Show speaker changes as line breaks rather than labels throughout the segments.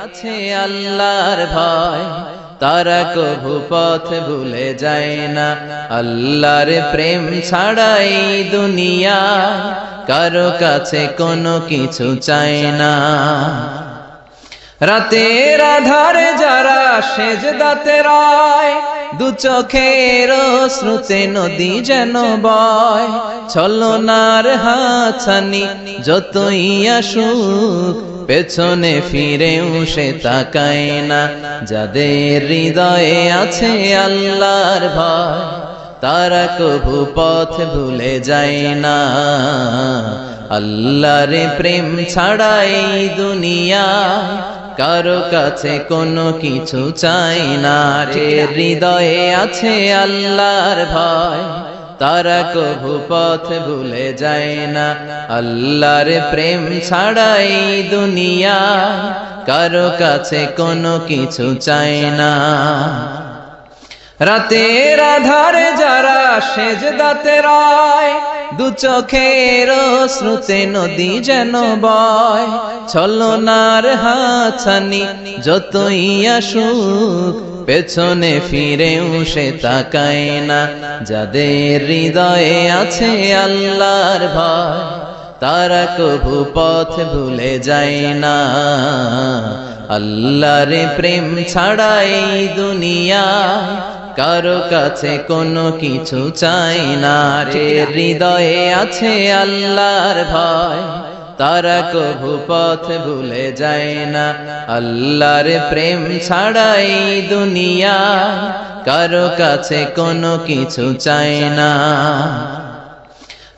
আছে আল্লাহর ভয়, তারা কভু পথ ভুলে যায় না। আল্লাহর প্রেম ছাড়া এই দুনিয়ায় কারো কাছে কোনো কিছু চায় না। রাতের আধারে যারা সেজদাতে রয়, দু চোখের অশ্রুতে নদী যেন বয়। ছলনার হাতছানি যতই আসুক, পেছনে ফিরেও সে তাকায় না। যাদের হৃদয়ে আছে আল্লাহর ভয়, তারা কভু পথ ভুলে যায় না। আল্লাহর প্রেম ছাড়া এই দুনিয়ায় কারো কাছে কোনো কিছু চাই না। যে হৃদয়ে আছে আল্লাহর ভয়, তারা কভু পথ ভুলে যায় না। আল্লাহর প্রেম ছাড়া এই দুনিয়ায় কারো কাছে কোনো কিছু চাই না। রাতের আধারে যারা সেজদাতে রয়, দু চোখের অশ্রুতে নদী যেন বয়। ছলনার হাতছানি যতই আসুক, পেছনে ফিরেও সে তাকায় না। যাদের হৃদয়ে আছে আল্লাহর ভয়, তারা কভু পথ ভুলে যায় না। আল্লাহর প্রেম ছাড়া এই দুনিয়ায় কারো কাছে কোনো কিছু চাই না। যে হৃদয়ে আছে আল্লাহর ভয়, তারা কভু পথ ভুলে যায় না। আল্লাহর প্রেম ছাড়া এই দুনিয়ায় কারো কাছে কোনো কিছু চাই না।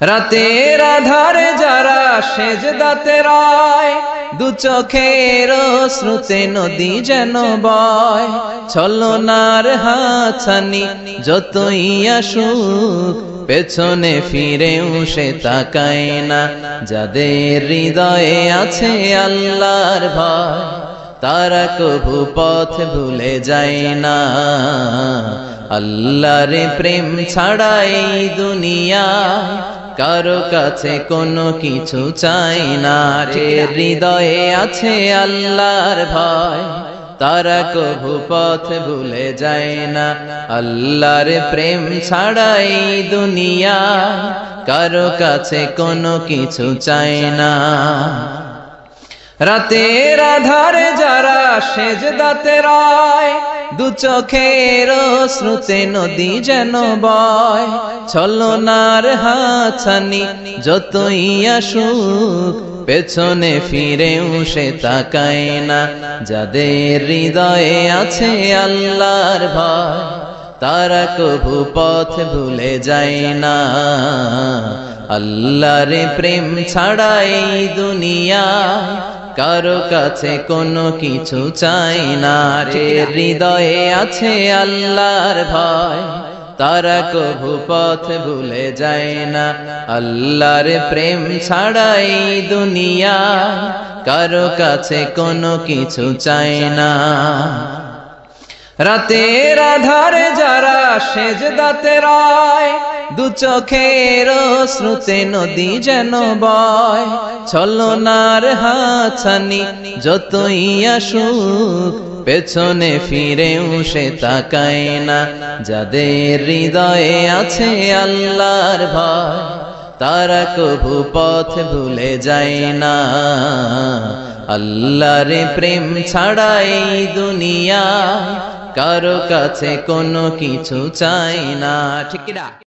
রাতের আধারে যারা সেজদাতে রয়, দু চোখের অশ্রুতে নদী যেন বয়। ছলনার হাতছানি যতই আসুক, পেছনে ফিরেও সে তাকায় না। যাদের হৃদয়ে আছে আল্লাহর ভয়, তারা কভু পথ ভুলে যায় না। আল্লাহর প্রেম ছাড়া এই দুনিয়ায় কারো কাছে কোনো কিছু চাই না। যে হৃদয়ে আছে আল্লাহর ভয়, তারা কভু পথ ভুলে যায় না। আল্লাহর প্রেম ছাড়া এই দুনিয়ায় কারো কাছে কোনো কিছু চাই না। রাতের আধারে যারা সেজদাতে রয়, দু চোখের অশ্রুতে নদী যেন বয়। ছলনার হাতছানি যতই আসুক, পেছনে ফিরেও সে তাকায় না। যাদের হৃদয়ে আছে আল্লাহর ভয়, তারা কভু পথ ভুলে যায় না। আল্লাহর প্রেম ছাড়া এই দুনিয়ায় কারো কাছে কোনো কিছু চাই না। যে হৃদয়ে আছে আল্লাহর ভয়, তারা কভু পথ ভুলে যায় না। আল্লাহর প্রেম ছাড়া এই দুনিয়ায় কারো কাছে কোনো কিছু চাই না। রাতের আধারে যারা সেজদাতে রয়, দু চোখের অশ্রুতে নদী যেন বয়। ছলনার হাতছানি যতই আসুক, পেছনে ফিরেও সে তাকায় না। যাদের হৃদয়ে আছে আল্লাহর ভয়, তারা কভু পথ ভুলে যায় না। আল্লাহর প্রেম ছাড়া এই দুনিয়ায় কারো কাছে কোনো কিছু চাই না। ঠিক না?